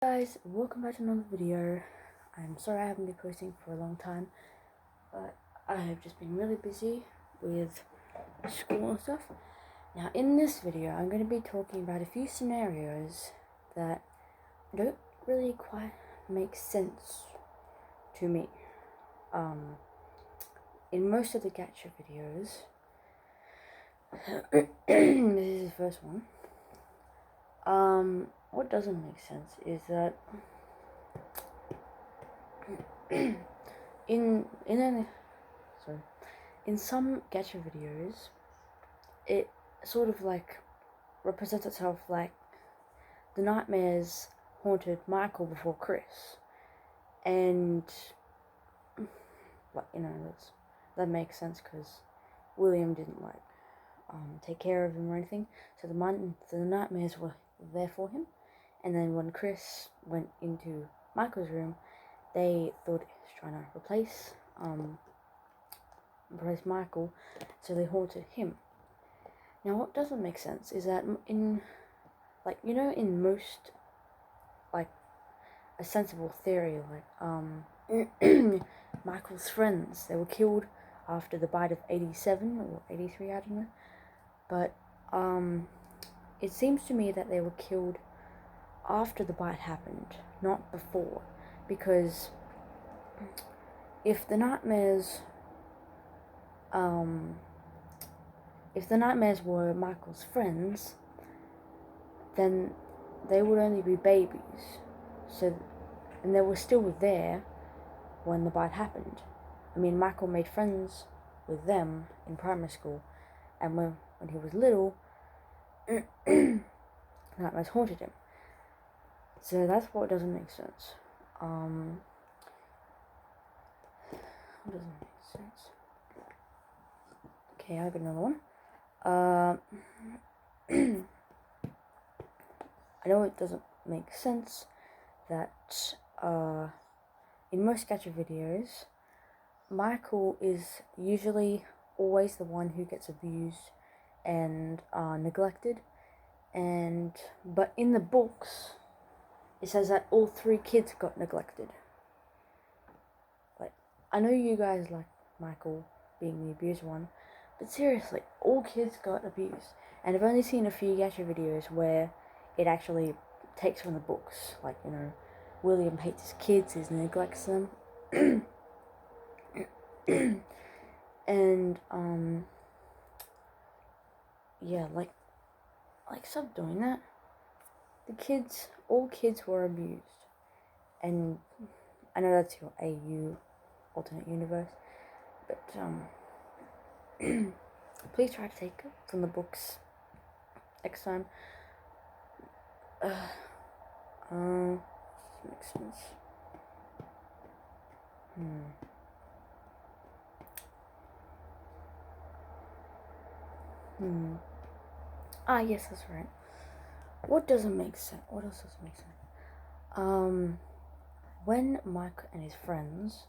Guys, welcome back to another video. I'm sorry I haven't been posting for a long time, but I have just been really busy with school and stuff. Now in this video I'm going to be talking about a few scenarios that don't really quite make sense to me. In most of the gacha videos, this is the first one. What doesn't make sense is that in some gacha videos, it sort of like represents itself like the nightmares haunted Michael before Chris, and that makes sense because William didn't take care of him or anything, so the nightmares were there for him. And then when Chris went into Michael's room, they thought he was trying to replace Michael, so they haunted him. Now what doesn't make sense is that in most, a sensible theory, Michael's friends, they were killed after the bite of 87 or 83, I don't know, but it seems to me that they were killed after the bite happened, not before, because if the nightmares were Michael's friends, then they would only be babies, and they were still there when the bite happened. I mean, Michael made friends with them in primary school, and when he was little, nightmares haunted him. So that's what doesn't make sense. What doesn't make sense? Okay, I have another one. I know it doesn't make sense that in most gacha videos, Michael is usually always the one who gets abused and neglected, but in the books it says that all 3 kids got neglected. I know you guys like Michael being the abused one, but seriously, all kids got abused. And I've only seen a few gacha videos where it actually takes from the books. William hates his kids, he neglects them. And, yeah, stop doing that. All kids were abused. And I know that's your AU, alternate universe, but, please try to take it from the books next time. Makes sense. Yes, that's right. What doesn't make sense? What else doesn't make sense? When Michael and his friends,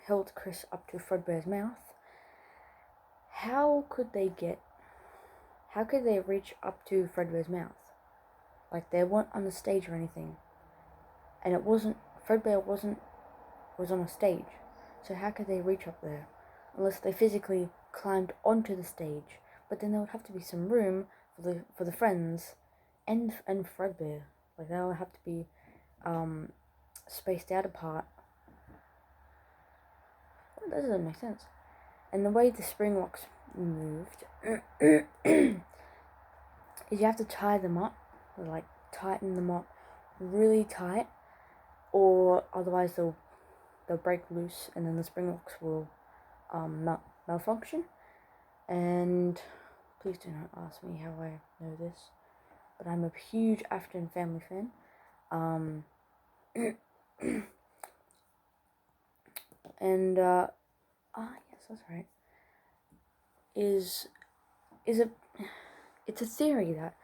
held Chris up to Fredbear's mouth, how could they reach up to Fredbear's mouth? They weren't on the stage or anything, and Fredbear was on a stage, so how could they reach up there? Unless they physically climbed onto the stage, but then there would have to be some room for the friends and Fredbear. They would have to be spaced out apart. That doesn't make sense. And the way the spring locks moved is you have to tie them up, tighten them up really tight, or otherwise they'll break loose, and then the spring locks will malfunction. And please do not ask me how I know this, but I'm a huge Afton Family fan. And yes, that's right. It's a theory that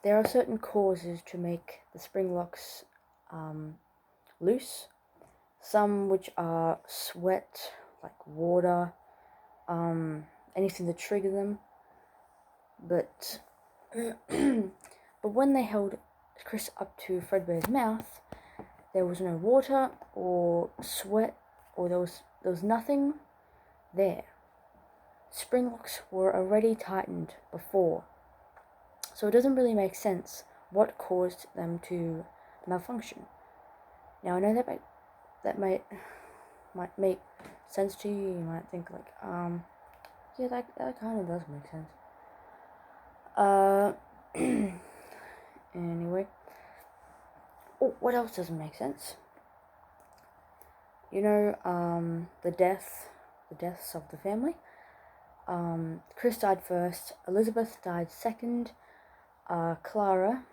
there are certain causes to make the spring locks loose. Some which are sweat, water, anything to trigger them. but but when they held Chris up to Fredbear's mouth, there was no water or sweat, or there was nothing there. Spring locks were already tightened before, so it doesn't really make sense what caused them to malfunction. Now I know that might make sense to you. You might think like, yeah, that kind of does make sense. Anyway, what else doesn't make sense? You know, the deaths of the family. Chris died first. Elizabeth died second. Clara,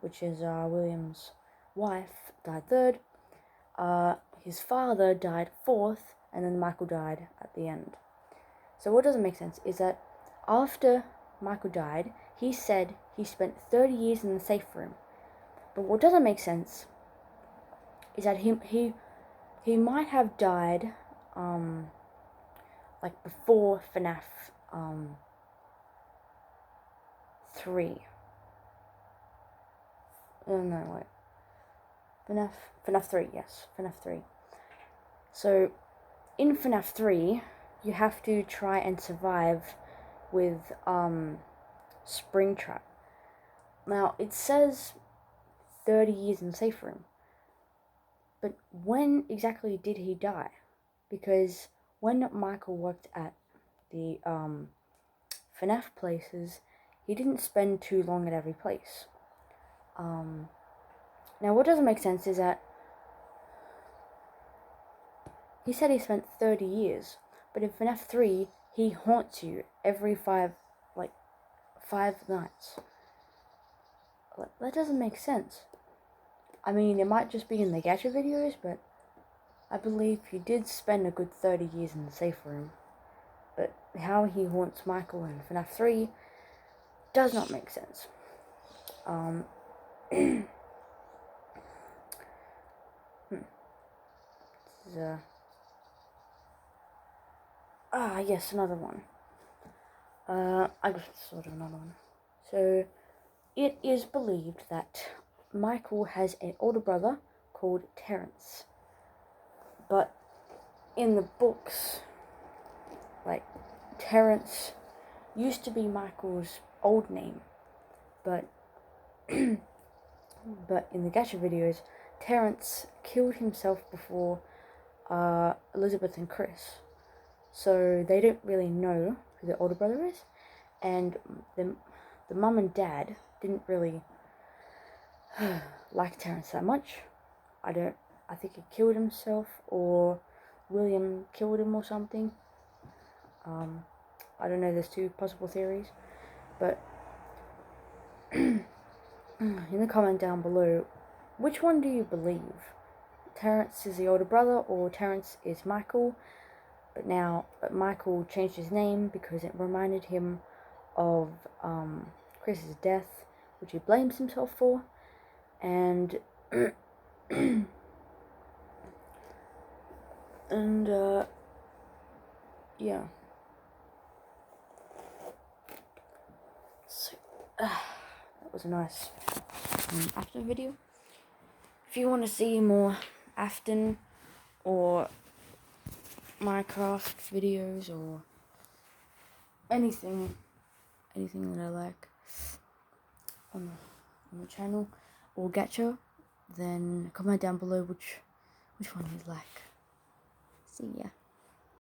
which is William's wife, died third. His father died fourth, and then Michael died at the end. So what doesn't make sense is that after Michael died, he said he spent 30 years in the safe room. But what doesn't make sense is that he might have died like before Fnaf 3. Oh no, wait. Fnaf 3, yes, Fnaf 3. So in Fnaf 3, you have to try and survive with Springtrap. Now it says 30 years in the safe room, but when exactly did he die? Because when Michael worked at the Fnaf places, he didn't spend too long at every place. Now what doesn't make sense is that he said he spent 30 years, but in Fnaf 3, he haunts you every 5 nights. That doesn't make sense. I mean, it might just be in the gacha videos, but I believe he did spend a good 30 years in the safe room. But how he haunts Michael in Fnaf 3 does not make sense. Yes, another one. I just thought of another one. So, it is believed that Michael has an older brother called Terence. But in the books, like, Terence used to be Michael's old name. But but in the gacha videos, Terence killed himself before Elizabeth and Chris. So they don't really know who the older brother is, and the mum and dad didn't really like Terence that much. I think he killed himself, or William killed him or something. I don't know, there's 2 possible theories, but in the comment down below, which one do you believe? Terence is the older brother, or Terence is Michael? But Michael changed his name because it reminded him of Chris's death, which he blames himself for, and yeah. So that was a nice Afton video. If you want to see more Afton or Minecraft videos or anything that I like on the channel or gacha, then comment down below which one you like. See ya.